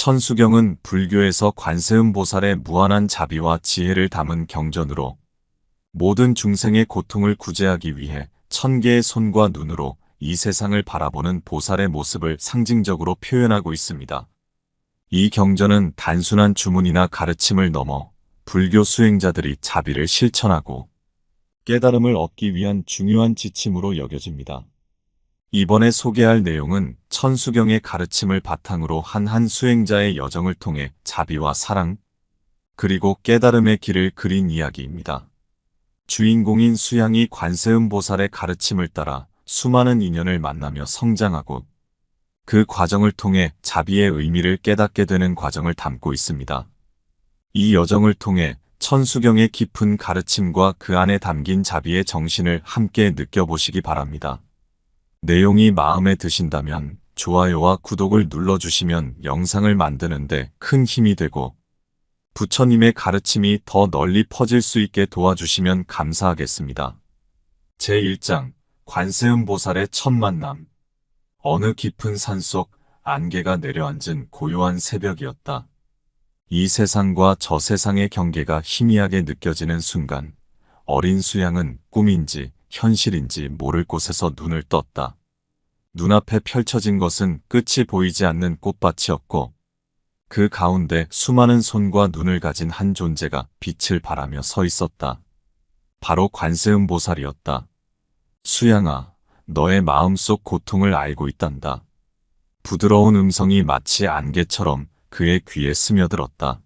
천수경은 불교에서 관세음보살의 무한한 자비와 지혜를 담은 경전으로 모든 중생의 고통을 구제하기 위해 1000개의 손과 눈으로 이 세상을 바라보는 보살의 모습을 상징적으로 표현하고 있습니다. 이 경전은 단순한 주문이나 가르침을 넘어 불교 수행자들이 자비를 실천하고 깨달음을 얻기 위한 중요한 지침으로 여겨집니다. 이번에 소개할 내용은 천수경의 가르침을 바탕으로 한 수행자의 여정을 통해 자비와 사랑, 그리고 깨달음의 길을 그린 이야기입니다. 주인공인 수양이 관세음보살의 가르침을 따라 수많은 인연을 만나며 성장하고 그 과정을 통해 자비의 의미를 깨닫게 되는 과정을 담고 있습니다. 이 여정을 통해 천수경의 깊은 가르침과 그 안에 담긴 자비의 정신을 함께 느껴보시기 바랍니다. 내용이 마음에 드신다면 좋아요와 구독을 눌러주시면 영상을 만드는데 큰 힘이 되고 부처님의 가르침이 더 널리 퍼질 수 있게 도와주시면 감사하겠습니다. 제1장 관세음보살의 첫 만남. 어느 깊은 산속 안개가 내려앉은 고요한 새벽이었다. 이 세상과 저 세상의 경계가 희미하게 느껴지는 순간 어린 수양은 꿈인지 현실인지 모를 곳에서 눈을 떴다. 눈앞에 펼쳐진 것은 끝이 보이지 않는 꽃밭이었고 그 가운데 수많은 손과 눈을 가진 한 존재가 빛을 발하며 서 있었다. 바로 관세음보살이었다. 수양아, 너의 마음속 고통을 알고 있단다. 부드러운 음성이 마치 안개처럼 그의 귀에 스며들었다.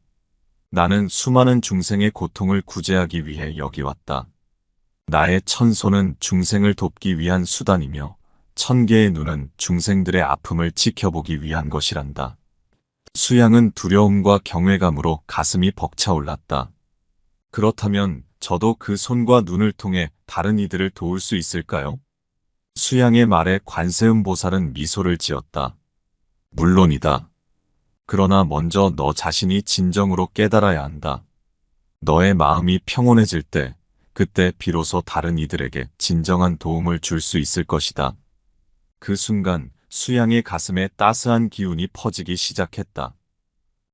나는 수많은 중생의 고통을 구제하기 위해 여기 왔다. 나의 1000손은 중생을 돕기 위한 수단이며 1000개의 눈은 중생들의 아픔을 지켜보기 위한 것이란다. 수양은 두려움과 경외감으로 가슴이 벅차올랐다. 그렇다면 저도 그 손과 눈을 통해 다른 이들을 도울 수 있을까요? 수양의 말에 관세음보살은 미소를 지었다. 물론이다. 그러나 먼저 너 자신이 진정으로 깨달아야 한다. 너의 마음이 평온해질 때, 그때 비로소 다른 이들에게 진정한 도움을 줄 수 있을 것이다. 그 순간 수양의 가슴에 따스한 기운이 퍼지기 시작했다.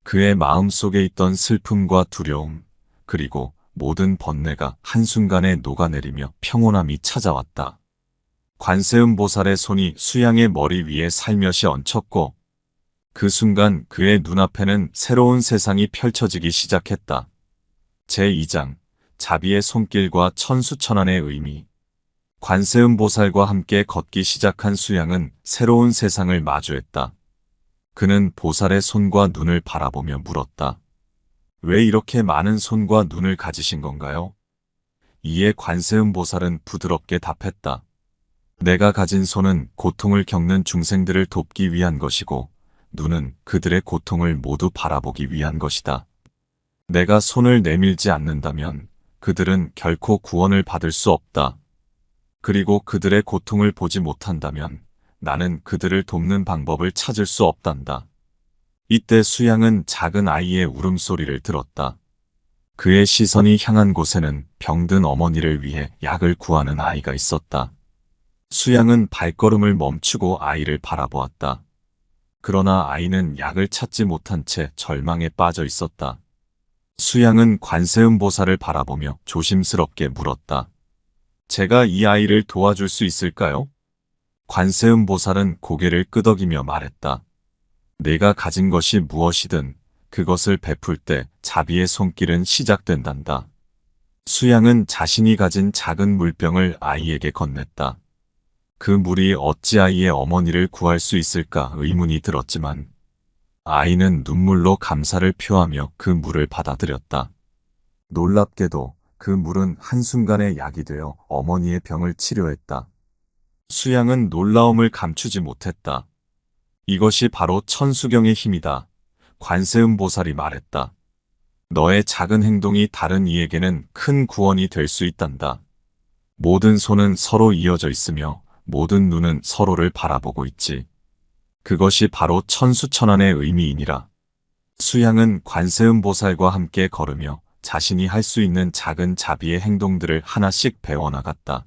그의 마음속에 있던 슬픔과 두려움, 그리고 모든 번뇌가 한순간에 녹아내리며 평온함이 찾아왔다. 관세음보살의 손이 수양의 머리 위에 살며시 얹혔고 그 순간 그의 눈앞에는 새로운 세상이 펼쳐지기 시작했다. 제2장 자비의 손길과 천수천안의 의미. 관세음보살과 함께 걷기 시작한 수양은 새로운 세상을 마주했다. 그는 보살의 손과 눈을 바라보며 물었다. 왜 이렇게 많은 손과 눈을 가지신 건가요? 이에 관세음보살은 부드럽게 답했다. 내가 가진 손은 고통을 겪는 중생들을 돕기 위한 것이고 눈은 그들의 고통을 모두 바라보기 위한 것이다. 내가 손을 내밀지 않는다면 그들은 결코 구원을 받을 수 없다. 그리고 그들의 고통을 보지 못한다면 나는 그들을 돕는 방법을 찾을 수 없단다. 이때 수양은 작은 아이의 울음소리를 들었다. 그의 시선이 향한 곳에는 병든 어머니를 위해 약을 구하는 아이가 있었다. 수양은 발걸음을 멈추고 아이를 바라보았다. 그러나 아이는 약을 찾지 못한 채 절망에 빠져 있었다. 수양은 관세음보살을 바라보며 조심스럽게 물었다. 제가 이 아이를 도와줄 수 있을까요? 관세음보살은 고개를 끄덕이며 말했다. 내가 가진 것이 무엇이든 그것을 베풀 때 자비의 손길은 시작된단다. 수양은 자신이 가진 작은 물병을 아이에게 건넸다. 그 물이 어찌 아이의 어머니를 구할 수 있을까 의문이 들었지만 아이는 눈물로 감사를 표하며 그 물을 받아들였다. 놀랍게도 그 물은 한순간에 약이 되어 어머니의 병을 치료했다. 수양은 놀라움을 감추지 못했다. 이것이 바로 천수경의 힘이다. 관세음보살이 말했다. 너의 작은 행동이 다른 이에게는 큰 구원이 될 수 있단다. 모든 손은 서로 이어져 있으며 모든 눈은 서로를 바라보고 있지. 그것이 바로 천수천안의 의미이니라. 수양은 관세음보살과 함께 걸으며 자신이 할 수 있는 작은 자비의 행동들을 하나씩 배워나갔다.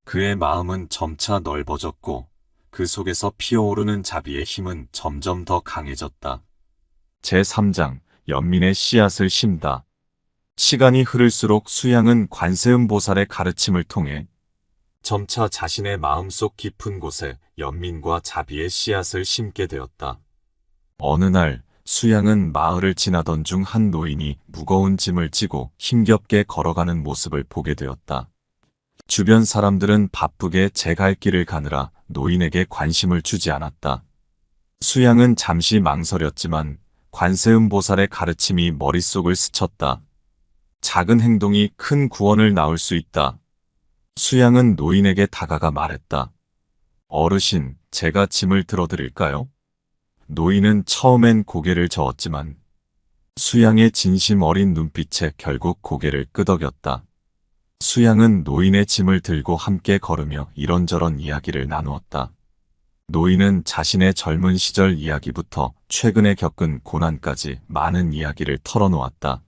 그의 마음은 점차 넓어졌고 그 속에서 피어오르는 자비의 힘은 점점 더 강해졌다. 제3장 연민의 씨앗을 심다. 시간이 흐를수록 수양은 관세음보살의 가르침을 통해 점차 자신의 마음속 깊은 곳에 연민과 자비의 씨앗을 심게 되었다. 어느 날 수양은 마을을 지나던 중 한 노인이 무거운 짐을 지고 힘겹게 걸어가는 모습을 보게 되었다. 주변 사람들은 바쁘게 제 갈 길을 가느라 노인에게 관심을 주지 않았다. 수양은 잠시 망설였지만 관세음보살의 가르침이 머릿속을 스쳤다. 작은 행동이 큰 구원을 낳을 수 있다. 수양은 노인에게 다가가 말했다. 어르신, 제가 짐을 들어드릴까요? 노인은 처음엔 고개를 저었지만 수양의 진심 어린 눈빛에 결국 고개를 끄덕였다. 수양은 노인의 짐을 들고 함께 걸으며 이런저런 이야기를 나누었다. 노인은 자신의 젊은 시절 이야기부터 최근에 겪은 고난까지 많은 이야기를 털어놓았다.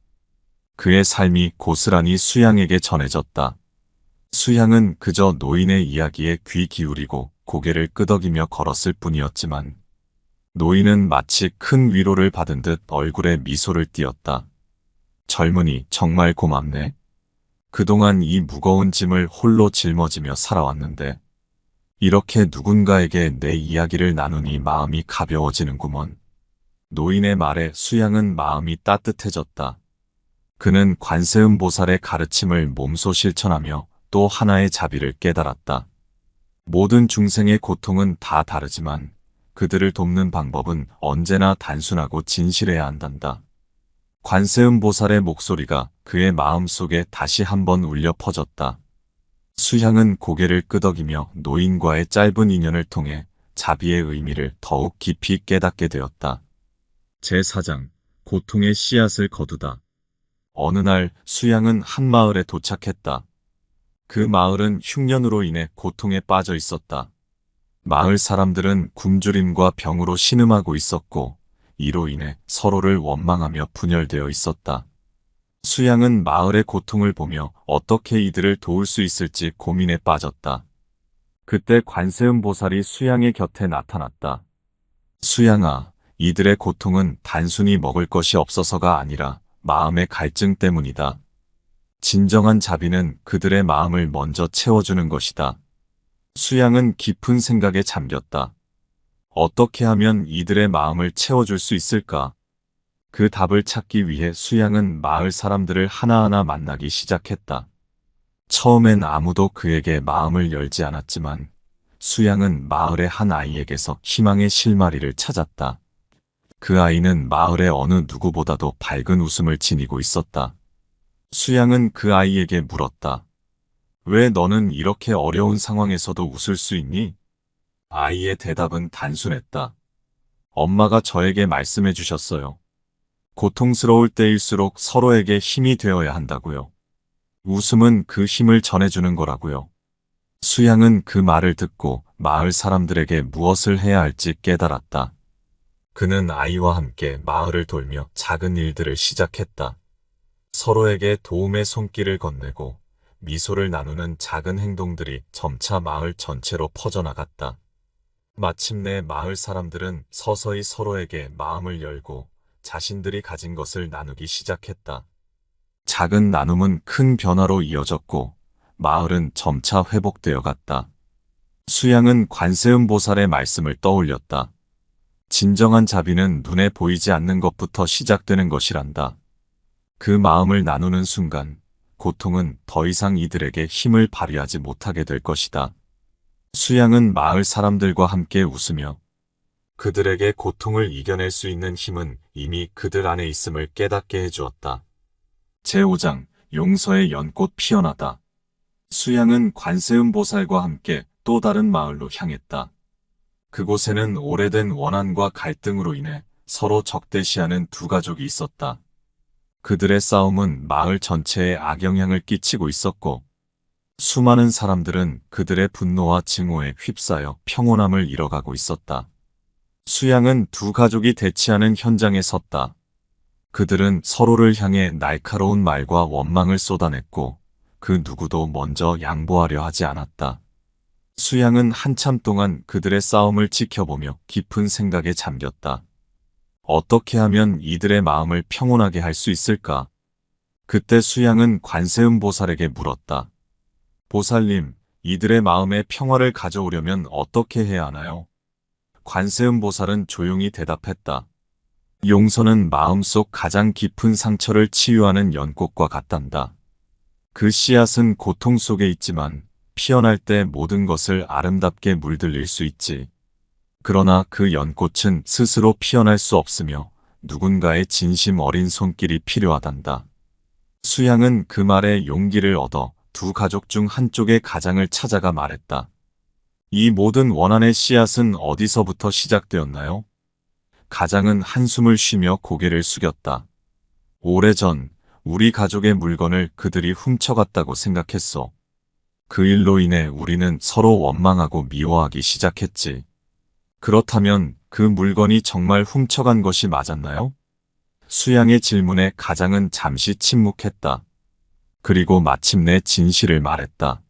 그의 삶이 고스란히 수양에게 전해졌다. 수양은 그저 노인의 이야기에 귀 기울이고 고개를 끄덕이며 걸었을 뿐이었지만 노인은 마치 큰 위로를 받은 듯 얼굴에 미소를 띄었다. 젊은이, 정말 고맙네. 그동안 이 무거운 짐을 홀로 짊어지며 살아왔는데 이렇게 누군가에게 내 이야기를 나누니 마음이 가벼워지는구먼. 노인의 말에 수양은 마음이 따뜻해졌다. 그는 관세음보살의 가르침을 몸소 실천하며 또 하나의 자비를 깨달았다. 모든 중생의 고통은 다 다르지만 그들을 돕는 방법은 언제나 단순하고 진실해야 한단다. 관세음보살의 목소리가 그의 마음속에 다시 한번 울려 퍼졌다. 수양은 고개를 끄덕이며 노인과의 짧은 인연을 통해 자비의 의미를 더욱 깊이 깨닫게 되었다. 제4장 고통의 씨앗을 거두다. 어느 날 수양은 한 마을에 도착했다. 그 마을은 흉년으로 인해 고통에 빠져 있었다. 마을 사람들은 굶주림과 병으로 신음하고 있었고 이로 인해 서로를 원망하며 분열되어 있었다. 수양은 마을의 고통을 보며 어떻게 이들을 도울 수 있을지 고민에 빠졌다. 그때 관세음보살이 수양의 곁에 나타났다. 수양아, 이들의 고통은 단순히 먹을 것이 없어서가 아니라 마음의 갈증 때문이다. 진정한 자비는 그들의 마음을 먼저 채워주는 것이다. 수양은 깊은 생각에 잠겼다. 어떻게 하면 이들의 마음을 채워줄 수 있을까? 그 답을 찾기 위해 수양은 마을 사람들을 하나하나 만나기 시작했다. 처음엔 아무도 그에게 마음을 열지 않았지만 수양은 마을의 한 아이에게서 희망의 실마리를 찾았다. 그 아이는 마을의 어느 누구보다도 밝은 웃음을 지니고 있었다. 수양은 그 아이에게 물었다. 왜 너는 이렇게 어려운 상황에서도 웃을 수 있니? 아이의 대답은 단순했다. 엄마가 저에게 말씀해 주셨어요. 고통스러울 때일수록 서로에게 힘이 되어야 한다고요. 웃음은 그 힘을 전해주는 거라고요. 수양은 그 말을 듣고 마을 사람들에게 무엇을 해야 할지 깨달았다. 그는 아이와 함께 마을을 돌며 작은 일들을 시작했다. 서로에게 도움의 손길을 건네고 미소를 나누는 작은 행동들이 점차 마을 전체로 퍼져나갔다. 마침내 마을 사람들은 서서히 서로에게 마음을 열고 자신들이 가진 것을 나누기 시작했다. 작은 나눔은 큰 변화로 이어졌고 마을은 점차 회복되어 갔다. 수양은 관세음보살의 말씀을 떠올렸다. 진정한 자비는 눈에 보이지 않는 것부터 시작되는 것이란다. 그 마음을 나누는 순간 고통은 더 이상 이들에게 힘을 발휘하지 못하게 될 것이다. 수양은 마을 사람들과 함께 웃으며 그들에게 고통을 이겨낼 수 있는 힘은 이미 그들 안에 있음을 깨닫게 해주었다. 제5장 용서의 연꽃 피어나다. 수양은 관세음보살과 함께 또 다른 마을로 향했다. 그곳에는 오래된 원한과 갈등으로 인해 서로 적대시하는 두 가족이 있었다. 그들의 싸움은 마을 전체에 악영향을 끼치고 있었고 수많은 사람들은 그들의 분노와 증오에 휩싸여 평온함을 잃어가고 있었다. 수양은 두 가족이 대치하는 현장에 섰다. 그들은 서로를 향해 날카로운 말과 원망을 쏟아냈고 그 누구도 먼저 양보하려 하지 않았다. 수양은 한참 동안 그들의 싸움을 지켜보며 깊은 생각에 잠겼다. 어떻게 하면 이들의 마음을 평온하게 할 수 있을까? 그때 수양은 관세음 보살에게 물었다. 보살님, 이들의 마음에 평화를 가져오려면 어떻게 해야 하나요? 관세음 보살은 조용히 대답했다. 용서는 마음속 가장 깊은 상처를 치유하는 연꽃과 같단다. 그 씨앗은 고통 속에 있지만 피어날 때 모든 것을 아름답게 물들일 수 있지. 그러나 그 연꽃은 스스로 피어날 수 없으며 누군가의 진심 어린 손길이 필요하단다. 수양은 그 말에 용기를 얻어 두 가족 중 한쪽의 가장을 찾아가 말했다. 이 모든 원한의 씨앗은 어디서부터 시작되었나요? 가장은 한숨을 쉬며 고개를 숙였다. 오래전 우리 가족의 물건을 그들이 훔쳐갔다고 생각했어. 그 일로 인해 우리는 서로 원망하고 미워하기 시작했지. 그렇다면 그 물건이 정말 훔쳐간 것이 맞았나요? 수양의 질문에 가장은 잠시 침묵했다. 그리고 마침내 진실을 말했다.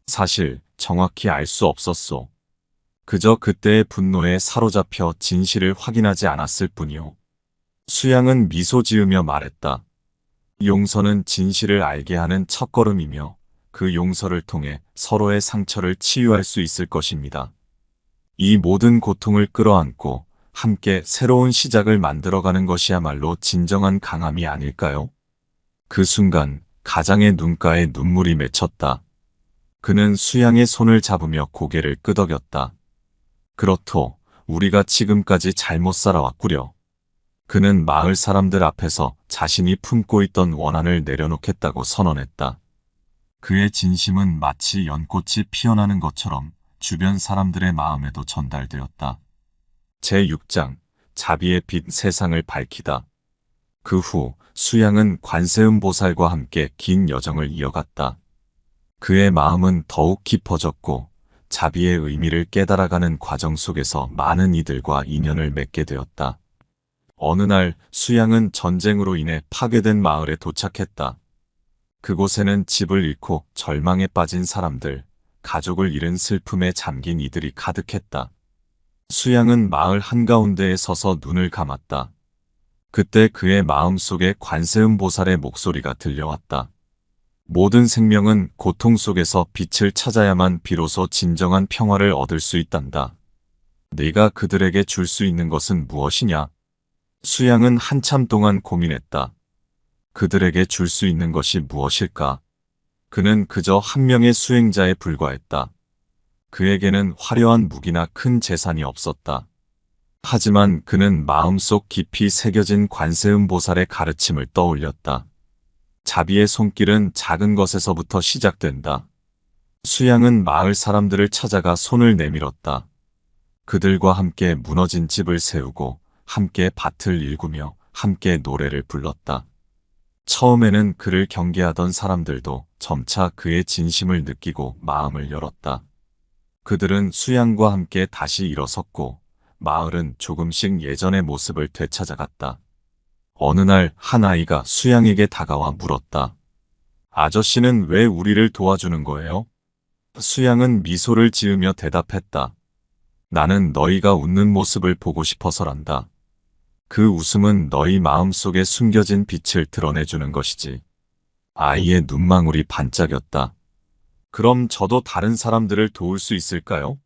사실 정확히 알 수 없었소. 그저 그때의 분노에 사로잡혀 진실을 확인하지 않았을 뿐이요. 수양은 미소 지으며 말했다. 용서는 진실을 알게 하는 첫걸음이며 그 용서를 통해 서로의 상처를 치유할 수 있을 것입니다. 이 모든 고통을 끌어안고 함께 새로운 시작을 만들어가는 것이야말로 진정한 강함이 아닐까요? 그 순간 가장의 눈가에 눈물이 맺혔다. 그는 수양의 손을 잡으며 고개를 끄덕였다. 그렇소, 우리가 지금까지 잘못 살아왔구려. 그는 마을 사람들 앞에서 자신이 품고 있던 원한을 내려놓겠다고 선언했다. 그의 진심은 마치 연꽃이 피어나는 것처럼 주변 사람들의 마음에도 전달되었다. 제6장 자비의 빛 세상을 밝히다. 그 후 수양은 관세음 보살과 함께 긴 여정을 이어갔다. 그의 마음은 더욱 깊어졌고 자비의 의미를 깨달아가는 과정 속에서 많은 이들과 인연을 맺게 되었다. 어느 날 수양은 전쟁으로 인해 파괴된 마을에 도착했다. 그곳에는 집을 잃고 절망에 빠진 사람들, 가족을 잃은 슬픔에 잠긴 이들이 가득했다. 수양은 마을 한가운데에 서서 눈을 감았다. 그때 그의 마음속에 관세음 보살의 목소리가 들려왔다. 모든 생명은 고통 속에서 빛을 찾아야만 비로소 진정한 평화를 얻을 수 있단다. 네가 그들에게 줄 수 있는 것은 무엇이냐? 수양은 한참 동안 고민했다. 그들에게 줄 수 있는 것이 무엇일까? 그는 그저 한 명의 수행자에 불과했다. 그에게는 화려한 무기나 큰 재산이 없었다. 하지만 그는 마음속 깊이 새겨진 관세음 보살의 가르침을 떠올렸다. 자비의 손길은 작은 것에서부터 시작된다. 수양은 마을 사람들을 찾아가 손을 내밀었다. 그들과 함께 무너진 집을 세우고 함께 밭을 일구며 함께 노래를 불렀다. 처음에는 그를 경계하던 사람들도 점차 그의 진심을 느끼고 마음을 열었다. 그들은 수양과 함께 다시 일어섰고 마을은 조금씩 예전의 모습을 되찾아갔다. 어느 날 한 아이가 수양에게 다가와 물었다. 아저씨는 왜 우리를 도와주는 거예요? 수양은 미소를 지으며 대답했다. 나는 너희가 웃는 모습을 보고 싶어서란다. 그 웃음은 너희 마음속에 숨겨진 빛을 드러내주는 것이지. 아이의 눈망울이 반짝였다. 그럼 저도 다른 사람들을 도울 수 있을까요?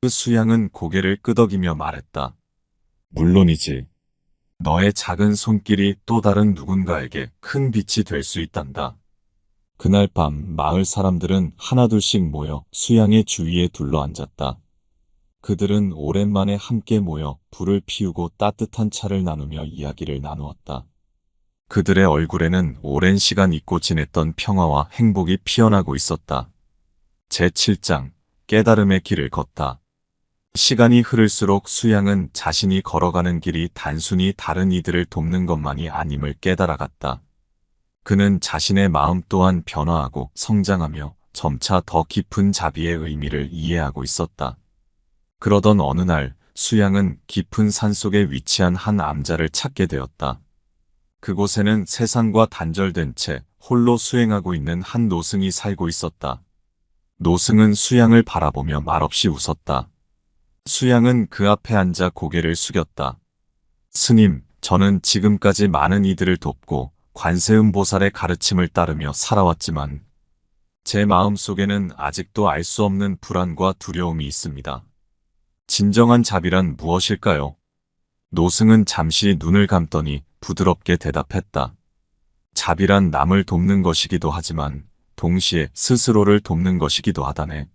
그 수양은 고개를 끄덕이며 말했다. 물론이지. 너의 작은 손길이 또 다른 누군가에게 큰 빛이 될 수 있단다. 그날 밤 마을 사람들은 하나둘씩 모여 수양의 주위에 둘러앉았다. 그들은 오랜만에 함께 모여 불을 피우고 따뜻한 차를 나누며 이야기를 나누었다. 그들의 얼굴에는 오랜 시간 잊고 지냈던 평화와 행복이 피어나고 있었다. 제7장 깨달음의 길을 걷다. 시간이 흐를수록 수양은 자신이 걸어가는 길이 단순히 다른 이들을 돕는 것만이 아님을 깨달아갔다. 그는 자신의 마음 또한 변화하고 성장하며 점차 더 깊은 자비의 의미를 이해하고 있었다. 그러던 어느 날 수양은 깊은 산속에 위치한 한 암자를 찾게 되었다. 그곳에는 세상과 단절된 채 홀로 수행하고 있는 한 노승이 살고 있었다. 노승은 수양을 바라보며 말없이 웃었다. 수양은 그 앞에 앉아 고개를 숙였다. 스님, 저는 지금까지 많은 이들을 돕고 관세음보살의 가르침을 따르며 살아왔지만 제 마음속에는 아직도 알 수 없는 불안과 두려움이 있습니다. 진정한 자비란 무엇일까요? 노승은 잠시 눈을 감더니 부드럽게 대답했다. 자비란 남을 돕는 것이기도 하지만 동시에 스스로를 돕는 것이기도 하다네.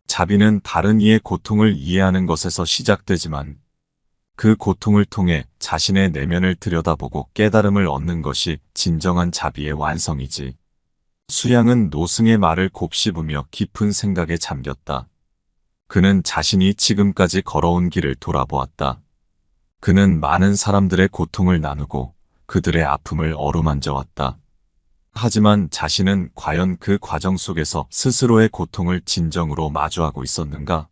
자비는 다른 이의 고통을 이해하는 것에서 시작되지만 그 고통을 통해 자신의 내면을 들여다보고 깨달음을 얻는 것이 진정한 자비의 완성이지. 수양은 노승의 말을 곱씹으며 깊은 생각에 잠겼다. 그는 자신이 지금까지 걸어온 길을 돌아보았다. 그는 많은 사람들의 고통을 나누고 그들의 아픔을 어루만져 왔다. 하지만 자신은 과연 그 과정 속에서 스스로의 고통을 진정으로 마주하고 있었는가?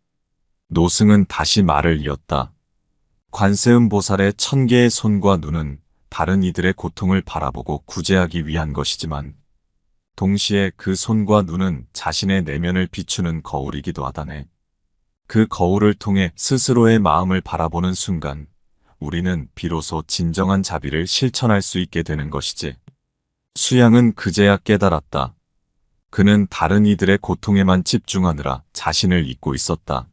노승은 다시 말을 이었다. 관세음보살의 1000개의 손과 눈은 다른 이들의 고통을 바라보고 구제하기 위한 것이지만 동시에 그 손과 눈은 자신의 내면을 비추는 거울이기도 하다네. 그 거울을 통해 스스로의 마음을 바라보는 순간 우리는 비로소 진정한 자비를 실천할 수 있게 되는 것이지. 수양은 그제야 깨달았다. 그는 다른 이들의 고통에만 집중하느라 자신을 잊고 있었다.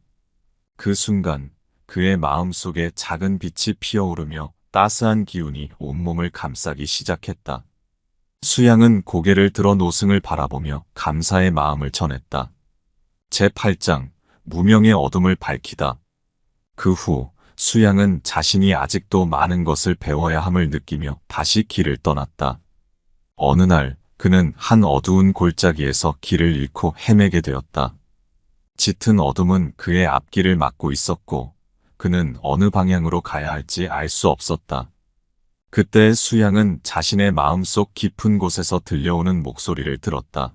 그 순간 그의 마음속에 작은 빛이 피어오르며 따스한 기운이 온몸을 감싸기 시작했다. 수양은 고개를 들어 노승을 바라보며 감사의 마음을 전했다. 제8장 무명의 어둠을 밝히다. 그 후 수양은 자신이 아직도 많은 것을 배워야 함을 느끼며 다시 길을 떠났다. 어느 날 그는 한 어두운 골짜기에서 길을 잃고 헤매게 되었다. 짙은 어둠은 그의 앞길을 막고 있었고 그는 어느 방향으로 가야 할지 알 수 없었다. 그때 수양은 자신의 마음속 깊은 곳에서 들려오는 목소리를 들었다.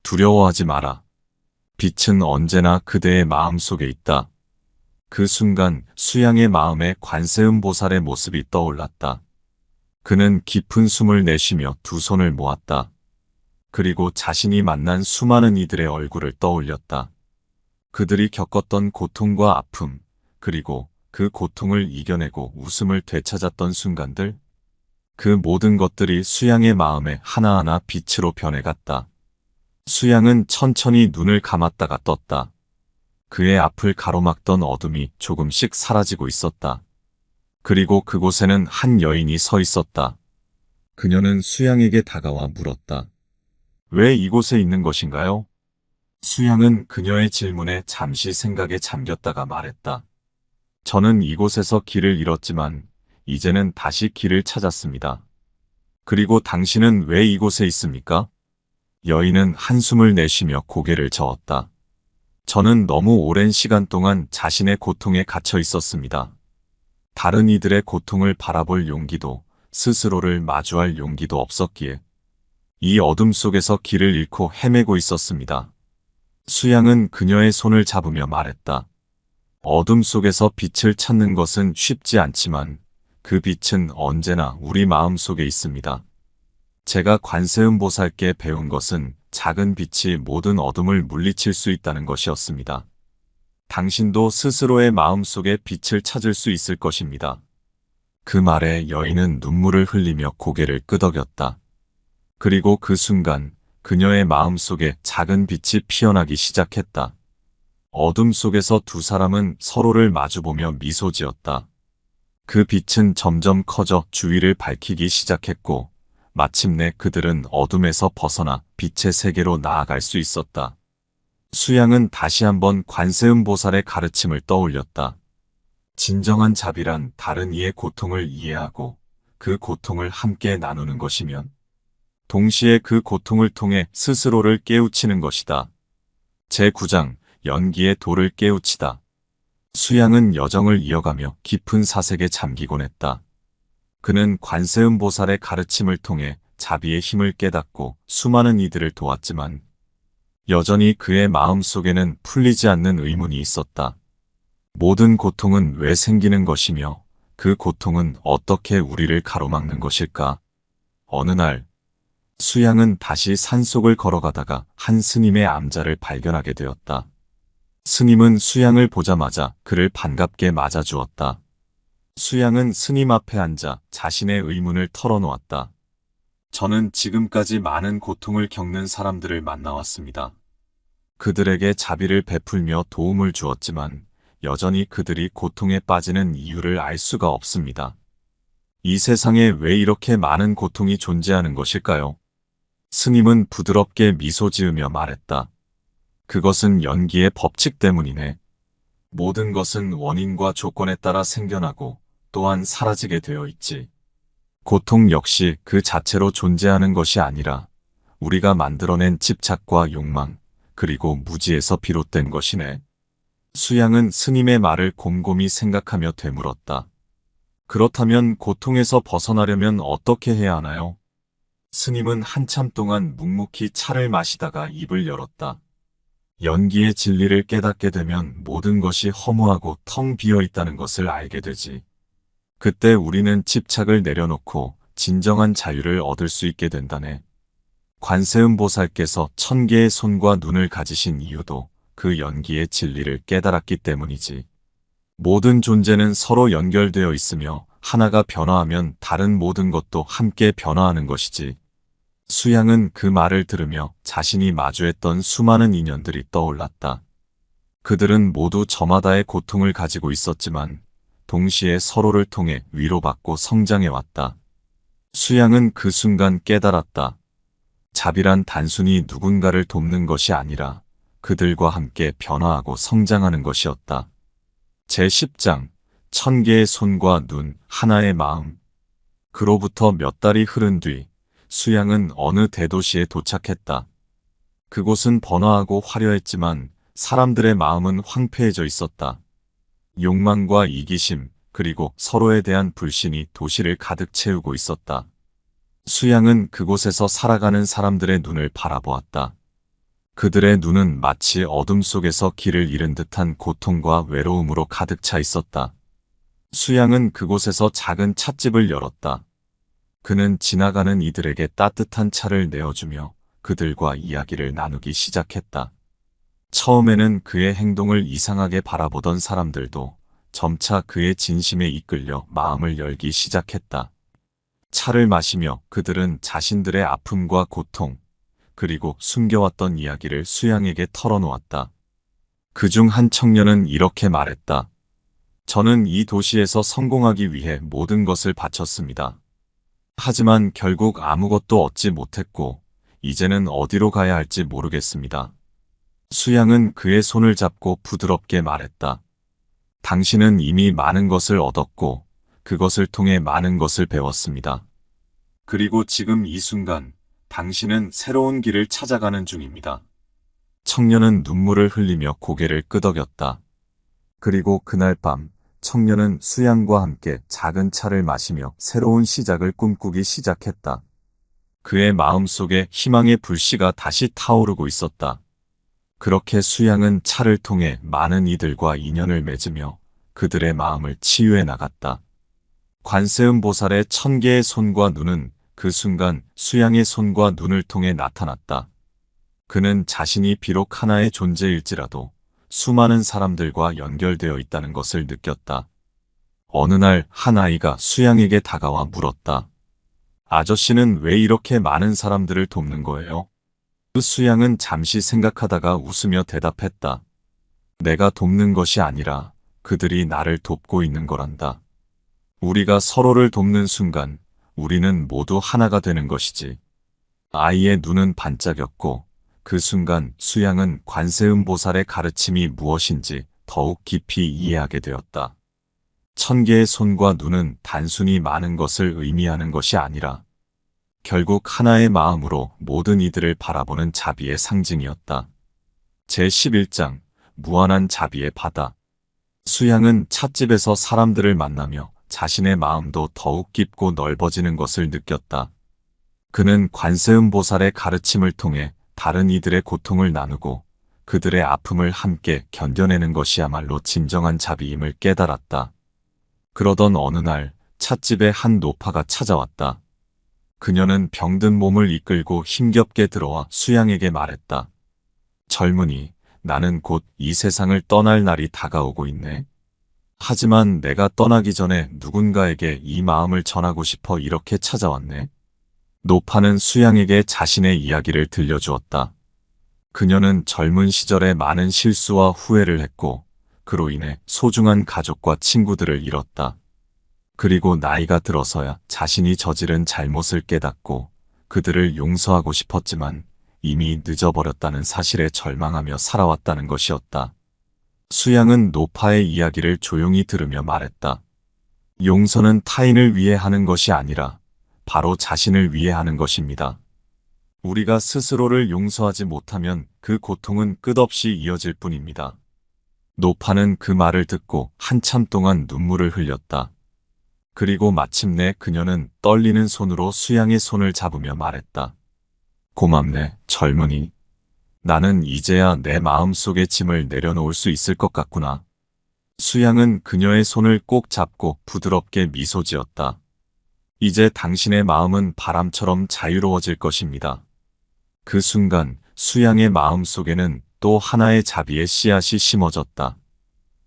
두려워하지 마라. 빛은 언제나 그대의 마음속에 있다. 그 순간 수양의 마음에 관세음보살의 모습이 떠올랐다. 그는 깊은 숨을 내쉬며 두 손을 모았다. 그리고 자신이 만난 수많은 이들의 얼굴을 떠올렸다. 그들이 겪었던 고통과 아픔, 그리고 그 고통을 이겨내고 웃음을 되찾았던 순간들, 그 모든 것들이 수양의 마음에 하나하나 빛으로 변해갔다. 수양은 천천히 눈을 감았다가 떴다. 그의 앞을 가로막던 어둠이 조금씩 사라지고 있었다. 그리고 그곳에는 한 여인이 서 있었다. 그녀는 수양에게 다가와 물었다. 왜 이곳에 있는 것인가요? 수양은 그녀의 질문에 잠시 생각에 잠겼다가 말했다. 저는 이곳에서 길을 잃었지만 이제는 다시 길을 찾았습니다. 그리고 당신은 왜 이곳에 있습니까? 여인은 한숨을 내쉬며 고개를 저었다. 저는 너무 오랜 시간 동안 자신의 고통에 갇혀 있었습니다. 다른 이들의 고통을 바라볼 용기도 스스로를 마주할 용기도 없었기에 이 어둠 속에서 길을 잃고 헤매고 있었습니다. 수양은 그녀의 손을 잡으며 말했다. 어둠 속에서 빛을 찾는 것은 쉽지 않지만 그 빛은 언제나 우리 마음 속에 있습니다. 제가 관세음보살께 배운 것은 작은 빛이 모든 어둠을 물리칠 수 있다는 것이었습니다. 당신도 스스로의 마음 속에 빛을 찾을 수 있을 것입니다. 그 말에 여인은 눈물을 흘리며 고개를 끄덕였다. 그리고 그 순간 그녀의 마음 속에 작은 빛이 피어나기 시작했다. 어둠 속에서 두 사람은 서로를 마주보며 미소 지었다. 그 빛은 점점 커져 주위를 밝히기 시작했고 마침내 그들은 어둠에서 벗어나 빛의 세계로 나아갈 수 있었다. 수양은 다시 한번 관세음보살의 가르침을 떠올렸다. 진정한 자비란 다른 이의 고통을 이해하고 그 고통을 함께 나누는 것이면 동시에 그 고통을 통해 스스로를 깨우치는 것이다. 제9장 연기의 돌을 깨우치다. 수양은 여정을 이어가며 깊은 사색에 잠기곤 했다. 그는 관세음보살의 가르침을 통해 자비의 힘을 깨닫고 수많은 이들을 도왔지만 여전히 그의 마음 속에는 풀리지 않는 의문이 있었다. 모든 고통은 왜 생기는 것이며 그 고통은 어떻게 우리를 가로막는 것일까? 어느 날 수양은 다시 산속을 걸어가다가 한 스님의 암자를 발견하게 되었다. 스님은 수양을 보자마자 그를 반갑게 맞아주었다. 수양은 스님 앞에 앉아 자신의 의문을 털어놓았다. 저는 지금까지 많은 고통을 겪는 사람들을 만나왔습니다. 그들에게 자비를 베풀며 도움을 주었지만 여전히 그들이 고통에 빠지는 이유를 알 수가 없습니다. 이 세상에 왜 이렇게 많은 고통이 존재하는 것일까요? 스님은 부드럽게 미소 지으며 말했다. 그것은 연기의 법칙 때문이네. 모든 것은 원인과 조건에 따라 생겨나고 또한 사라지게 되어 있지. 고통 역시 그 자체로 존재하는 것이 아니라 우리가 만들어낸 집착과 욕망, 그리고 무지에서 비롯된 것이네. 수양은 스님의 말을 곰곰이 생각하며 되물었다. 그렇다면 고통에서 벗어나려면 어떻게 해야 하나요? 스님은 한참 동안 묵묵히 차를 마시다가 입을 열었다. 연기의 진리를 깨닫게 되면 모든 것이 허무하고 텅 비어 있다는 것을 알게 되지. 그때 우리는 집착을 내려놓고 진정한 자유를 얻을 수 있게 된다네. 관세음보살께서 1000개의 손과 눈을 가지신 이유도 그 연기의 진리를 깨달았기 때문이지. 모든 존재는 서로 연결되어 있으며 하나가 변화하면 다른 모든 것도 함께 변화하는 것이지. 수양은 그 말을 들으며 자신이 마주했던 수많은 인연들이 떠올랐다. 그들은 모두 저마다의 고통을 가지고 있었지만 동시에 서로를 통해 위로받고 성장해왔다. 수양은 그 순간 깨달았다. 자비란 단순히 누군가를 돕는 것이 아니라 그들과 함께 변화하고 성장하는 것이었다. 제10장 1000개의 손과 눈, 하나의 마음. 그로부터 몇 달이 흐른 뒤 수양은 어느 대도시에 도착했다. 그곳은 번화하고 화려했지만 사람들의 마음은 황폐해져 있었다. 욕망과 이기심, 그리고 서로에 대한 불신이 도시를 가득 채우고 있었다. 수양은 그곳에서 살아가는 사람들의 눈을 바라보았다. 그들의 눈은 마치 어둠 속에서 길을 잃은 듯한 고통과 외로움으로 가득 차 있었다. 수양은 그곳에서 작은 찻집을 열었다. 그는 지나가는 이들에게 따뜻한 차를 내어주며 그들과 이야기를 나누기 시작했다. 처음에는 그의 행동을 이상하게 바라보던 사람들도 점차 그의 진심에 이끌려 마음을 열기 시작했다. 차를 마시며 그들은 자신들의 아픔과 고통, 그리고 숨겨왔던 이야기를 수양에게 털어놓았다. 그중 한 청년은 이렇게 말했다. 저는 이 도시에서 성공하기 위해 모든 것을 바쳤습니다. 하지만 결국 아무것도 얻지 못했고 이제는 어디로 가야 할지 모르겠습니다. 수양은 그의 손을 잡고 부드럽게 말했다. 당신은 이미 많은 것을 얻었고 그것을 통해 많은 것을 배웠습니다. 그리고 지금 이 순간 당신은 새로운 길을 찾아가는 중입니다. 청년은 눈물을 흘리며 고개를 끄덕였다. 그리고 그날 밤 청년은 수양과 함께 작은 차를 마시며 새로운 시작을 꿈꾸기 시작했다. 그의 마음속에 희망의 불씨가 다시 타오르고 있었다. 그렇게 수양은 차를 통해 많은 이들과 인연을 맺으며 그들의 마음을 치유해 나갔다. 관세음보살의 1000개의 손과 눈은 그 순간 수양의 손과 눈을 통해 나타났다. 그는 자신이 비록 하나의 존재일지라도 수많은 사람들과 연결되어 있다는 것을 느꼈다. 어느 날 한 아이가 수양에게 다가와 물었다. 아저씨는 왜 이렇게 많은 사람들을 돕는 거예요? 수양은 잠시 생각하다가 웃으며 대답했다. 내가 돕는 것이 아니라 그들이 나를 돕고 있는 거란다. 우리가 서로를 돕는 순간 우리는 모두 하나가 되는 것이지. 아이의 눈은 반짝였고 그 순간 수양은 관세음보살의 가르침이 무엇인지 더욱 깊이 이해하게 되었다. 1000개의 손과 눈은 단순히 많은 것을 의미하는 것이 아니라 결국 하나의 마음으로 모든 이들을 바라보는 자비의 상징이었다. 제11장 무한한 자비의 바다. 수양은 찻집에서 사람들을 만나며 자신의 마음도 더욱 깊고 넓어지는 것을 느꼈다. 그는 관세음보살의 가르침을 통해 다른 이들의 고통을 나누고 그들의 아픔을 함께 견뎌내는 것이야말로 진정한 자비임을 깨달았다. 그러던 어느 날 찻집에 한 노파가 찾아왔다. 그녀는 병든 몸을 이끌고 힘겹게 들어와 수양에게 말했다. 젊은이, 나는 곧 이 세상을 떠날 날이 다가오고 있네. 하지만 내가 떠나기 전에 누군가에게 이 마음을 전하고 싶어 이렇게 찾아왔네. 노파는 수양에게 자신의 이야기를 들려주었다. 그녀는 젊은 시절에 많은 실수와 후회를 했고, 그로 인해 소중한 가족과 친구들을 잃었다. 그리고 나이가 들어서야 자신이 저지른 잘못을 깨닫고 그들을 용서하고 싶었지만 이미 늦어버렸다는 사실에 절망하며 살아왔다는 것이었다. 수양은 노파의 이야기를 조용히 들으며 말했다. 용서는 타인을 위해 하는 것이 아니라 바로 자신을 위해 하는 것입니다. 우리가 스스로를 용서하지 못하면 그 고통은 끝없이 이어질 뿐입니다. 노파는 그 말을 듣고 한참 동안 눈물을 흘렸다. 그리고 마침내 그녀는 떨리는 손으로 수양의 손을 잡으며 말했다. 고맙네, 젊은이. 나는 이제야 내 마음속의 짐을 내려놓을 수 있을 것 같구나. 수양은 그녀의 손을 꼭 잡고 부드럽게 미소 지었다. 이제 당신의 마음은 바람처럼 자유로워질 것입니다. 그 순간 수양의 마음속에는 또 하나의 자비의 씨앗이 심어졌다.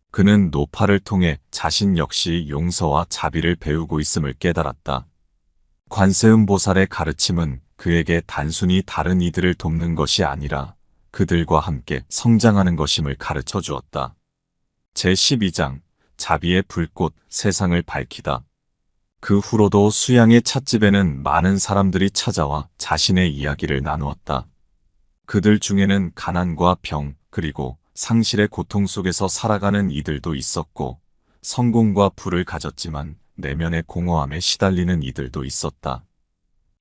그는 노파를 통해 자신 역시 용서와 자비를 배우고 있음을 깨달았다. 관세음보살의 가르침은 그에게 단순히 다른 이들을 돕는 것이 아니라 그들과 함께 성장하는 것임을 가르쳐 주었다. 제12장 자비의 불꽃 세상을 밝히다. 그 후로도 수양의 찻집에는 많은 사람들이 찾아와 자신의 이야기를 나누었다. 그들 중에는 가난과 병, 그리고 상실의 고통 속에서 살아가는 이들도 있었고, 성공과 부를 가졌지만 내면의 공허함에 시달리는 이들도 있었다.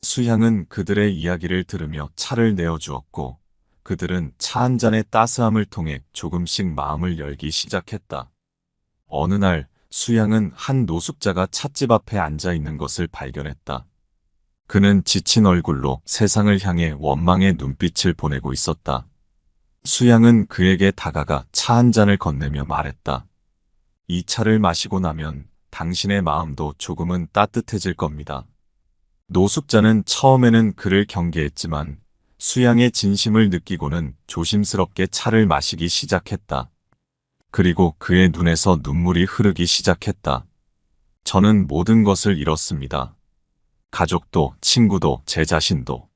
수양은 그들의 이야기를 들으며 차를 내어주었고, 그들은 차 한 잔의 따스함을 통해 조금씩 마음을 열기 시작했다. 어느 날 수양은 한 노숙자가 찻집 앞에 앉아 있는 것을 발견했다. 그는 지친 얼굴로 세상을 향해 원망의 눈빛을 보내고 있었다. 수양은 그에게 다가가 차 한 잔을 건네며 말했다. 이 차를 마시고 나면 당신의 마음도 조금은 따뜻해질 겁니다. 노숙자는 처음에는 그를 경계했지만 수양의 진심을 느끼고는 조심스럽게 차를 마시기 시작했다. 그리고 그의 눈에서 눈물이 흐르기 시작했다. 저는 모든 것을 잃었습니다. 가족도, 친구도, 제 자신도.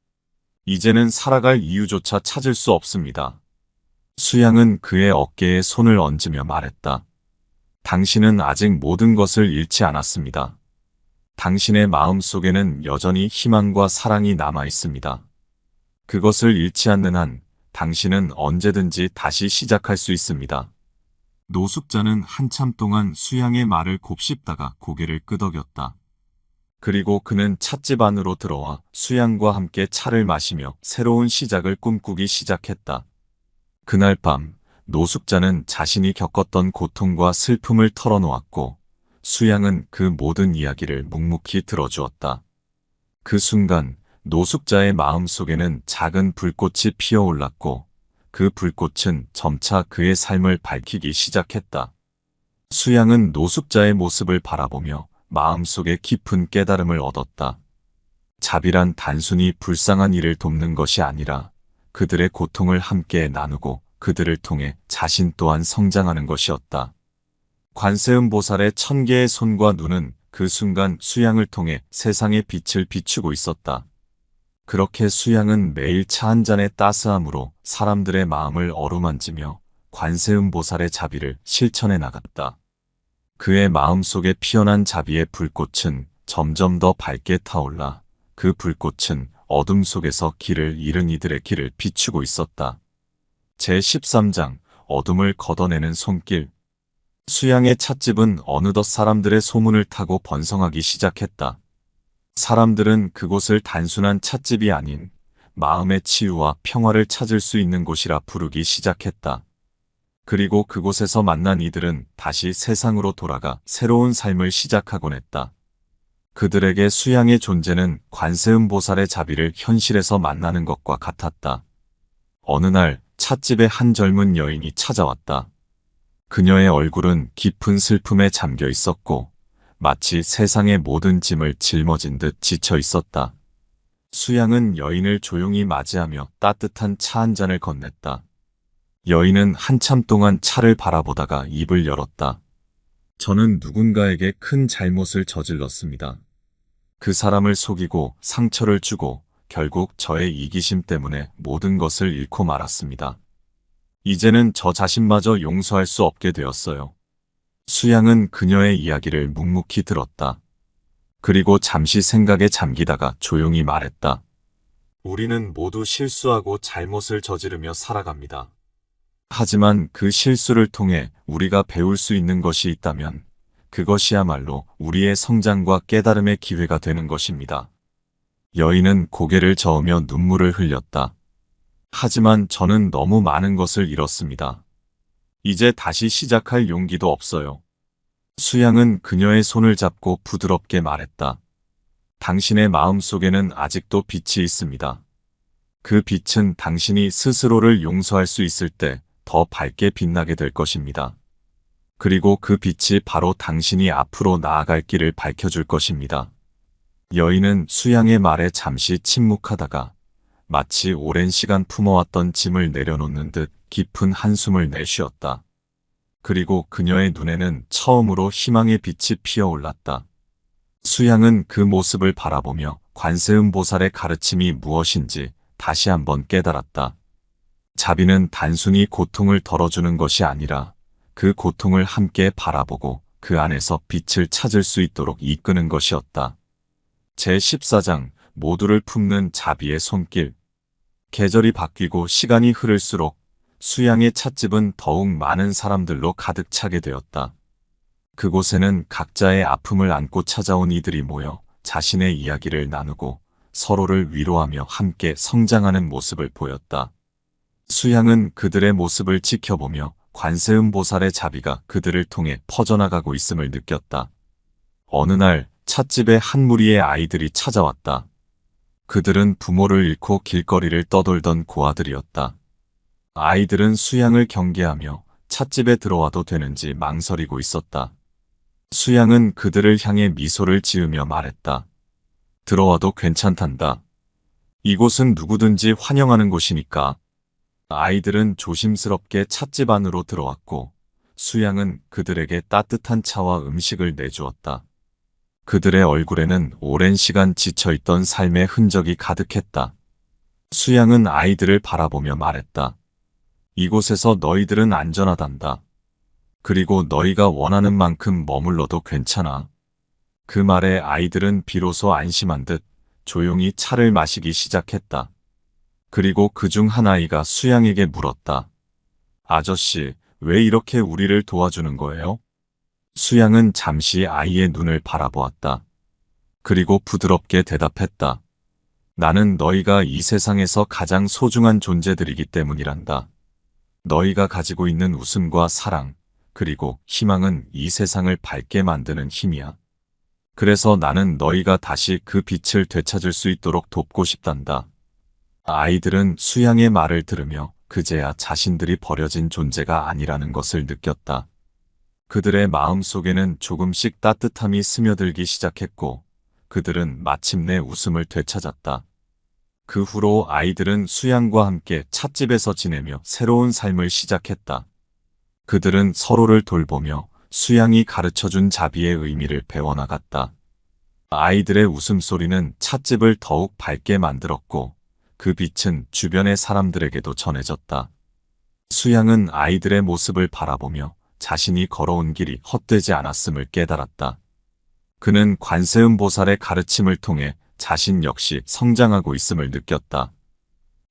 이제는 살아갈 이유조차 찾을 수 없습니다. 수양은 그의 어깨에 손을 얹으며 말했다. 당신은 아직 모든 것을 잃지 않았습니다. 당신의 마음 속에는 여전히 희망과 사랑이 남아 있습니다. 그것을 잃지 않는 한 당신은 언제든지 다시 시작할 수 있습니다. 노숙자는 한참 동안 수양의 말을 곱씹다가 고개를 끄덕였다. 그리고 그는 찻집 안으로 들어와 수양과 함께 차를 마시며 새로운 시작을 꿈꾸기 시작했다. 그날 밤 노숙자는 자신이 겪었던 고통과 슬픔을 털어놓았고 수양은 그 모든 이야기를 묵묵히 들어주었다. 그 순간 노숙자의 마음속에는 작은 불꽃이 피어올랐고 그 불꽃은 점차 그의 삶을 밝히기 시작했다. 수양은 노숙자의 모습을 바라보며 마음속에 깊은 깨달음을 얻었다. 자비란 단순히 불쌍한 이를 돕는 것이 아니라 그들의 고통을 함께 나누고 그들을 통해 자신 또한 성장하는 것이었다. 관세음보살의 1000개의 손과 눈은 그 순간 수양을 통해 세상의 빛을 비추고 있었다. 그렇게 수양은 매일 차 한 잔의 따스함으로 사람들의 마음을 어루만지며 관세음보살의 자비를 실천해 나갔다. 그의 마음속에 피어난 자비의 불꽃은 점점 더 밝게 타올라 그 불꽃은 어둠 속에서 길을 잃은 이들의 길을 비추고 있었다. 제13장 어둠을 걷어내는 손길. 수양의 찻집은 어느덧 사람들의 소문을 타고 번성하기 시작했다. 사람들은 그곳을 단순한 찻집이 아닌 마음의 치유와 평화를 찾을 수 있는 곳이라 부르기 시작했다. 그리고 그곳에서 만난 이들은 다시 세상으로 돌아가 새로운 삶을 시작하곤 했다. 그들에게 수양의 존재는 관세음보살의 자비를 현실에서 만나는 것과 같았다. 어느 날 찻집에 한 젊은 여인이 찾아왔다. 그녀의 얼굴은 깊은 슬픔에 잠겨 있었고 마치 세상의 모든 짐을 짊어진 듯 지쳐 있었다. 수양은 여인을 조용히 맞이하며 따뜻한 차 한 잔을 건넸다. 여인은 한참 동안 차를 바라보다가 입을 열었다. 저는 누군가에게 큰 잘못을 저질렀습니다. 그 사람을 속이고 상처를 주고 결국 저의 이기심 때문에 모든 것을 잃고 말았습니다. 이제는 저 자신마저 용서할 수 없게 되었어요. 수양은 그녀의 이야기를 묵묵히 들었다. 그리고 잠시 생각에 잠기다가 조용히 말했다. 우리는 모두 실수하고 잘못을 저지르며 살아갑니다. 하지만 그 실수를 통해 우리가 배울 수 있는 것이 있다면 그것이야말로 우리의 성장과 깨달음의 기회가 되는 것입니다. 여인은 고개를 저으며 눈물을 흘렸다. 하지만 저는 너무 많은 것을 잃었습니다. 이제 다시 시작할 용기도 없어요. 수양은 그녀의 손을 잡고 부드럽게 말했다. 당신의 마음속에는 아직도 빛이 있습니다. 그 빛은 당신이 스스로를 용서할 수 있을 때 더 밝게 빛나게 될 것입니다. 그리고 그 빛이 바로 당신이 앞으로 나아갈 길을 밝혀줄 것입니다. 여인은 수양의 말에 잠시 침묵하다가 마치 오랜 시간 품어왔던 짐을 내려놓는 듯 깊은 한숨을 내쉬었다. 그리고 그녀의 눈에는 처음으로 희망의 빛이 피어올랐다. 수양은 그 모습을 바라보며 관세음보살의 가르침이 무엇인지 다시 한번 깨달았다. 자비는 단순히 고통을 덜어주는 것이 아니라 그 고통을 함께 바라보고 그 안에서 빛을 찾을 수 있도록 이끄는 것이었다. 제14장 모두를 품는 자비의 손길. 계절이 바뀌고 시간이 흐를수록 수양의 찻집은 더욱 많은 사람들로 가득 차게 되었다. 그곳에는 각자의 아픔을 안고 찾아온 이들이 모여 자신의 이야기를 나누고 서로를 위로하며 함께 성장하는 모습을 보였다. 수양은 그들의 모습을 지켜보며 관세음보살의 자비가 그들을 통해 퍼져나가고 있음을 느꼈다. 어느 날 찻집에 한 무리의 아이들이 찾아왔다. 그들은 부모를 잃고 길거리를 떠돌던 고아들이었다. 아이들은 수양을 경계하며 찻집에 들어와도 되는지 망설이고 있었다. 수양은 그들을 향해 미소를 지으며 말했다. 들어와도 괜찮단다. 이곳은 누구든지 환영하는 곳이니까. 아이들은 조심스럽게 찻집 안으로 들어왔고 수양은 그들에게 따뜻한 차와 음식을 내주었다. 그들의 얼굴에는 오랜 시간 지쳐있던 삶의 흔적이 가득했다. 수양은 아이들을 바라보며 말했다. 이곳에서 너희들은 안전하단다. 그리고 너희가 원하는 만큼 머물러도 괜찮아. 그 말에 아이들은 비로소 안심한 듯 조용히 차를 마시기 시작했다. 그리고 그중 한 아이가 수양에게 물었다. 아저씨, 왜 이렇게 우리를 도와주는 거예요? 수양은 잠시 아이의 눈을 바라보았다. 그리고 부드럽게 대답했다. 나는 너희가 이 세상에서 가장 소중한 존재들이기 때문이란다. 너희가 가지고 있는 웃음과 사랑, 그리고 희망은 이 세상을 밝게 만드는 힘이야. 그래서 나는 너희가 다시 그 빛을 되찾을 수 있도록 돕고 싶단다. 아이들은 수양의 말을 들으며 그제야 자신들이 버려진 존재가 아니라는 것을 느꼈다. 그들의 마음속에는 조금씩 따뜻함이 스며들기 시작했고 그들은 마침내 웃음을 되찾았다. 그 후로 아이들은 수양과 함께 찻집에서 지내며 새로운 삶을 시작했다. 그들은 서로를 돌보며 수양이 가르쳐준 자비의 의미를 배워나갔다. 아이들의 웃음소리는 찻집을 더욱 밝게 만들었고 그 빛은 주변의 사람들에게도 전해졌다. 수양은 아이들의 모습을 바라보며 자신이 걸어온 길이 헛되지 않았음을 깨달았다. 그는 관세음보살의 가르침을 통해 자신 역시 성장하고 있음을 느꼈다.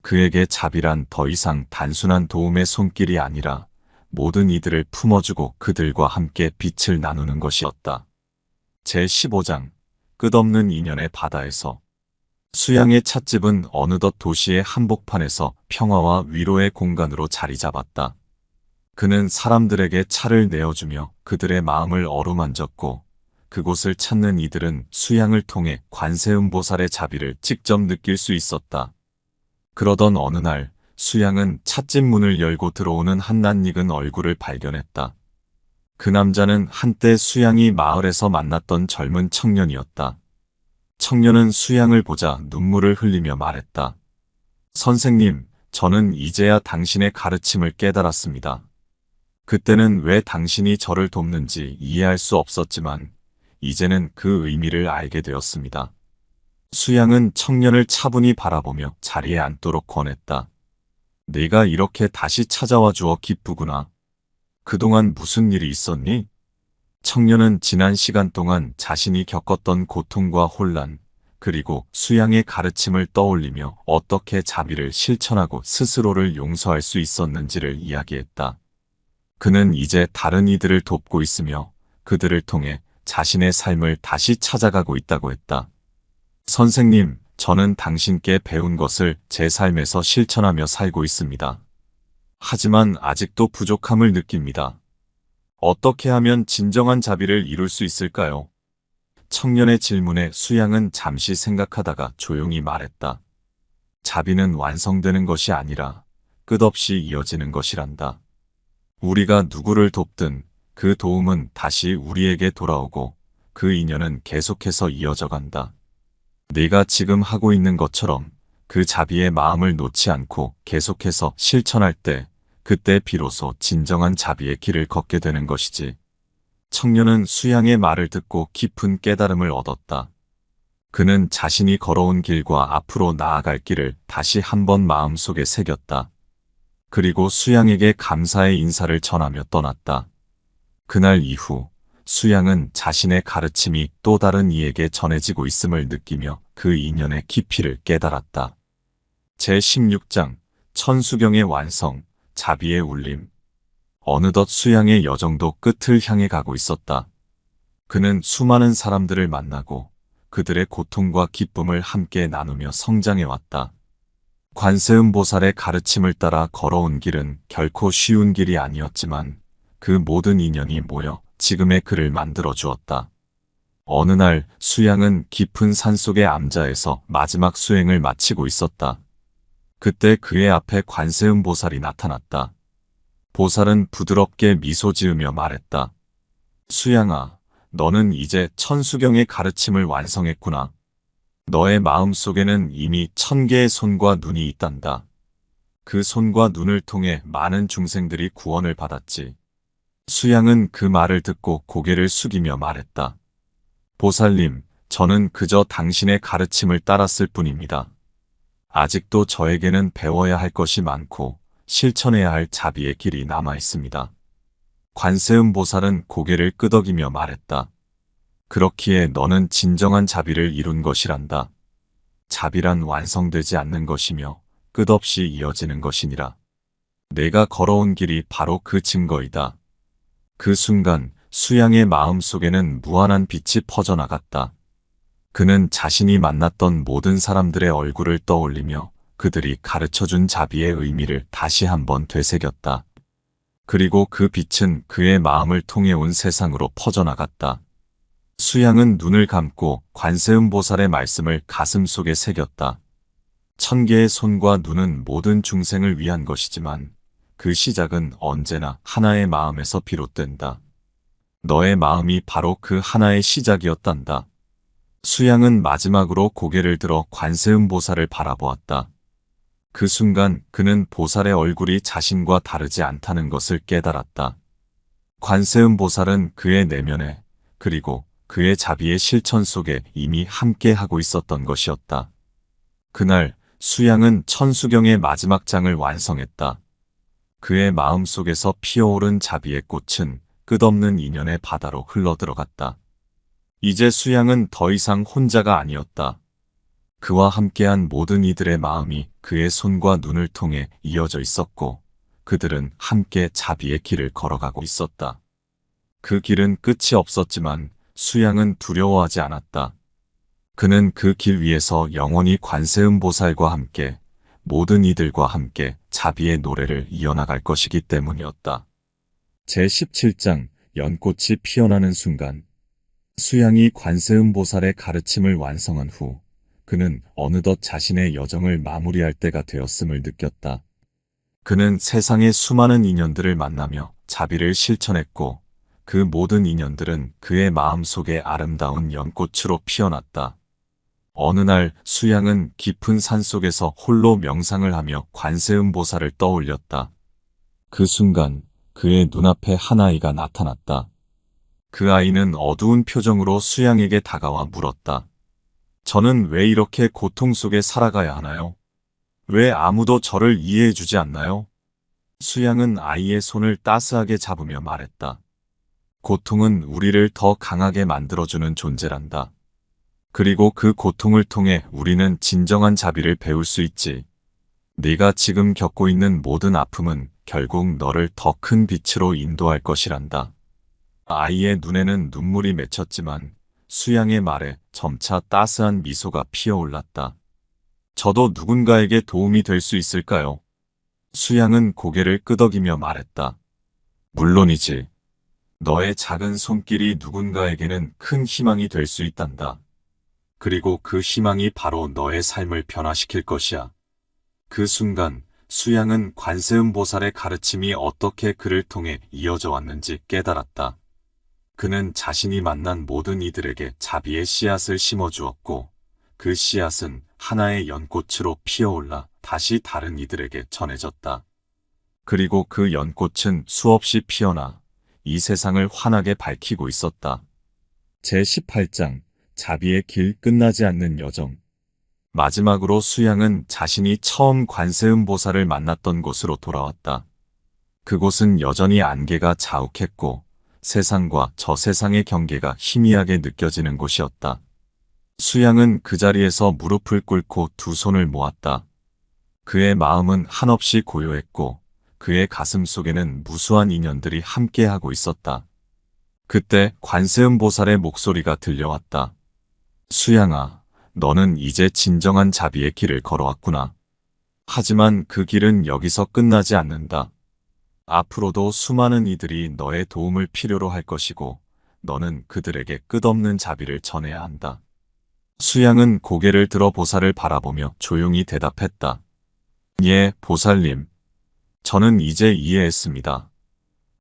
그에게 자비란 더 이상 단순한 도움의 손길이 아니라 모든 이들을 품어주고 그들과 함께 빛을 나누는 것이었다. 제15장 끝없는 인연의 바다에서. 수양의 찻집은 어느덧 도시의 한복판에서 평화와 위로의 공간으로 자리 잡았다. 그는 사람들에게 차를 내어주며 그들의 마음을 어루만졌고 그곳을 찾는 이들은 수양을 통해 관세음보살의 자비를 직접 느낄 수 있었다. 그러던 어느 날 수양은 찻집 문을 열고 들어오는 한 낯익은 얼굴을 발견했다. 그 남자는 한때 수양이 마을에서 만났던 젊은 청년이었다. 청년은 수양을 보자 눈물을 흘리며 말했다. 선생님, 저는 이제야 당신의 가르침을 깨달았습니다. 그때는 왜 당신이 저를 돕는지 이해할 수 없었지만 이제는 그 의미를 알게 되었습니다. 수양은 청년을 차분히 바라보며 자리에 앉도록 권했다. 네가 이렇게 다시 찾아와 주어 기쁘구나. 그동안 무슨 일이 있었니? 청년은 지난 시간 동안 자신이 겪었던 고통과 혼란, 그리고 수양의 가르침을 떠올리며 어떻게 자비를 실천하고 스스로를 용서할 수 있었는지를 이야기했다. 그는 이제 다른 이들을 돕고 있으며 그들을 통해 자신의 삶을 다시 찾아가고 있다고 했다. 선생님, 저는 당신께 배운 것을 제 삶에서 실천하며 살고 있습니다. 하지만 아직도 부족함을 느낍니다. 어떻게 하면 진정한 자비를 이룰 수 있을까요? 청년의 질문에 수양은 잠시 생각하다가 조용히 말했다. 자비는 완성되는 것이 아니라 끝없이 이어지는 것이란다. 우리가 누구를 돕든 그 도움은 다시 우리에게 돌아오고 그 인연은 계속해서 이어져 간다. 네가 지금 하고 있는 것처럼 그 자비의 마음을 놓지 않고 계속해서 실천할 때 그때 비로소 진정한 자비의 길을 걷게 되는 것이지. 청년은 수양의 말을 듣고 깊은 깨달음을 얻었다. 그는 자신이 걸어온 길과 앞으로 나아갈 길을 다시 한번 마음속에 새겼다. 그리고 수양에게 감사의 인사를 전하며 떠났다. 그날 이후 수양은 자신의 가르침이 또 다른 이에게 전해지고 있음을 느끼며 그 인연의 깊이를 깨달았다. 제16장 천수경의 완성, 자비의 울림. 어느덧 수양의 여정도 끝을 향해 가고 있었다. 그는 수많은 사람들을 만나고 그들의 고통과 기쁨을 함께 나누며 성장해왔다. 관세음보살의 가르침을 따라 걸어온 길은 결코 쉬운 길이 아니었지만 그 모든 인연이 모여 지금의 그를 만들어 주었다. 어느 날 수양은 깊은 산속의 암자에서 마지막 수행을 마치고 있었다. 그때 그의 앞에 관세음보살이 나타났다. 보살은 부드럽게 미소 지으며 말했다. 수양아, 너는 이제 천수경의 가르침을 완성했구나. 너의 마음속에는 이미 1000개의 손과 눈이 있단다. 그 손과 눈을 통해 많은 중생들이 구원을 받았지. 수양은 그 말을 듣고 고개를 숙이며 말했다. 보살님, 저는 그저 당신의 가르침을 따랐을 뿐입니다. 아직도 저에게는 배워야 할 것이 많고 실천해야 할 자비의 길이 남아 있습니다. 관세음보살은 고개를 끄덕이며 말했다. 그렇기에 너는 진정한 자비를 이룬 것이란다. 자비란 완성되지 않는 것이며 끝없이 이어지는 것이니라. 내가 걸어온 길이 바로 그 증거이다. 그 순간 수양의 마음속에는 무한한 빛이 퍼져나갔다. 그는 자신이 만났던 모든 사람들의 얼굴을 떠올리며 그들이 가르쳐준 자비의 의미를 다시 한번 되새겼다. 그리고 그 빛은 그의 마음을 통해 온 세상으로 퍼져나갔다. 수양은 눈을 감고 관세음보살의 말씀을 가슴속에 새겼다. 1000개의 손과 눈은 모든 중생을 위한 것이지만 그 시작은 언제나 하나의 마음에서 비롯된다. 너의 마음이 바로 그 하나의 시작이었단다. 수양은 마지막으로 고개를 들어 관세음보살을 바라보았다. 그 순간 그는 보살의 얼굴이 자신과 다르지 않다는 것을 깨달았다. 관세음보살은 그의 내면에 그리고 그의 자비의 실천 속에 이미 함께하고 있었던 것이었다. 그날 수양은 천수경의 마지막 장을 완성했다. 그의 마음속에서 피어오른 자비의 꽃은 끝없는 인연의 바다로 흘러들어갔다. 이제 수양은 더 이상 혼자가 아니었다. 그와 함께한 모든 이들의 마음이 그의 손과 눈을 통해 이어져 있었고 그들은 함께 자비의 길을 걸어가고 있었다. 그 길은 끝이 없었지만 수양은 두려워하지 않았다. 그는 그 길 위에서 영원히 관세음보살과 함께 모든 이들과 함께 자비의 노래를 이어나갈 것이기 때문이었다. 제17장 연꽃이 피어나는 순간 수양이 관세음보살의 가르침을 완성한 후 그는 어느덧 자신의 여정을 마무리할 때가 되었음을 느꼈다. 그는 세상의 수많은 인연들을 만나며 자비를 실천했고 그 모든 인연들은 그의 마음속에 아름다운 연꽃으로 피어났다. 어느 날 수양은 깊은 산속에서 홀로 명상을 하며 관세음보살을 떠올렸다. 그 순간 그의 눈앞에 한 아이가 나타났다. 그 아이는 어두운 표정으로 수양에게 다가와 물었다. 저는 왜 이렇게 고통 속에 살아가야 하나요? 왜 아무도 저를 이해해주지 않나요? 수양은 아이의 손을 따스하게 잡으며 말했다. 고통은 우리를 더 강하게 만들어주는 존재란다. 그리고 그 고통을 통해 우리는 진정한 자비를 배울 수 있지. 네가 지금 겪고 있는 모든 아픔은 결국 너를 더 큰 빛으로 인도할 것이란다. 아이의 눈에는 눈물이 맺혔지만 수양의 말에 점차 따스한 미소가 피어올랐다. 저도 누군가에게 도움이 될 수 있을까요? 수양은 고개를 끄덕이며 말했다. 물론이지. 너의 작은 손길이 누군가에게는 큰 희망이 될 수 있단다. 그리고 그 희망이 바로 너의 삶을 변화시킬 것이야. 그 순간 수양은 관세음보살의 가르침이 어떻게 그를 통해 이어져 왔는지 깨달았다. 그는 자신이 만난 모든 이들에게 자비의 씨앗을 심어주었고 그 씨앗은 하나의 연꽃으로 피어올라 다시 다른 이들에게 전해졌다. 그리고 그 연꽃은 수없이 피어나 이 세상을 환하게 밝히고 있었다. 제18장 자비의 길 끝나지 않는 여정. 마지막으로 수양은 자신이 처음 관세음보살을 만났던 곳으로 돌아왔다. 그곳은 여전히 안개가 자욱했고 세상과 저 세상의 경계가 희미하게 느껴지는 곳이었다. 수양은 그 자리에서 무릎을 꿇고 두 손을 모았다. 그의 마음은 한없이 고요했고 그의 가슴 속에는 무수한 인연들이 함께하고 있었다. 그때 관세음보살의 목소리가 들려왔다. 수양아, 너는 이제 진정한 자비의 길을 걸어왔구나. 하지만 그 길은 여기서 끝나지 않는다. 앞으로도 수많은 이들이 너의 도움을 필요로 할 것이고 너는 그들에게 끝없는 자비를 전해야 한다. 수양은 고개를 들어 보살을 바라보며 조용히 대답했다. 예, 보살님. 저는 이제 이해했습니다.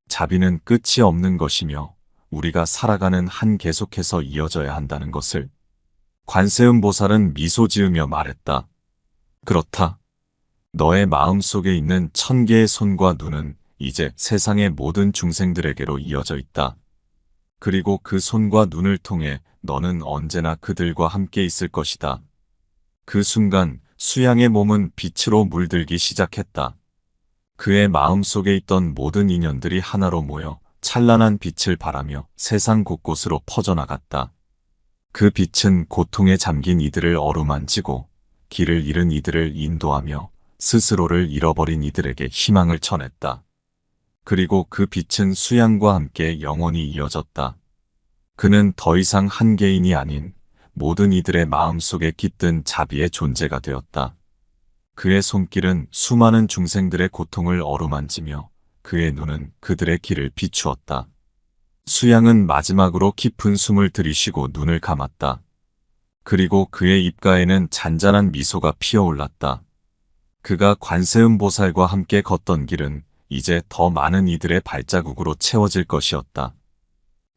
자비는 끝이 없는 것이며 우리가 살아가는 한 계속해서 이어져야 한다는 것을. 관세음보살은 미소 지으며 말했다. 그렇다. 너의 마음속에 있는 1000개의 손과 눈은 이제 세상의 모든 중생들에게로 이어져 있다. 그리고 그 손과 눈을 통해 너는 언제나 그들과 함께 있을 것이다. 그 순간 수양의 몸은 빛으로 물들기 시작했다. 그의 마음속에 있던 모든 인연들이 하나로 모여 찬란한 빛을 발하며 세상 곳곳으로 퍼져나갔다. 그 빛은 고통에 잠긴 이들을 어루만지고 길을 잃은 이들을 인도하며 스스로를 잃어버린 이들에게 희망을 전했다. 그리고 그 빛은 수양과 함께 영원히 이어졌다. 그는 더 이상 한 개인이 아닌 모든 이들의 마음속에 깃든 자비의 존재가 되었다. 그의 손길은 수많은 중생들의 고통을 어루만지며 그의 눈은 그들의 길을 비추었다. 수양은 마지막으로 깊은 숨을 들이쉬고 눈을 감았다. 그리고 그의 입가에는 잔잔한 미소가 피어올랐다. 그가 관세음보살과 함께 걷던 길은 이제 더 많은 이들의 발자국으로 채워질 것이었다.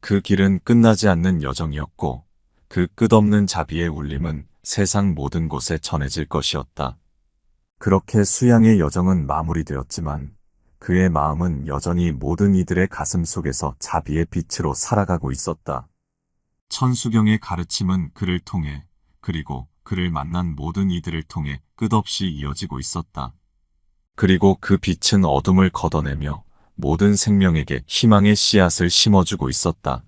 그 길은 끝나지 않는 여정이었고 그 끝없는 자비의 울림은 세상 모든 곳에 전해질 것이었다. 그렇게 수양의 여정은 마무리되었지만 그의 마음은 여전히 모든 이들의 가슴 속에서 자비의 빛으로 살아가고 있었다. 천수경의 가르침은 그를 통해 그리고 그를 만난 모든 이들을 통해 끝없이 이어지고 있었다. 그리고 그 빛은 어둠을 걷어내며 모든 생명에게 희망의 씨앗을 심어주고 있었다.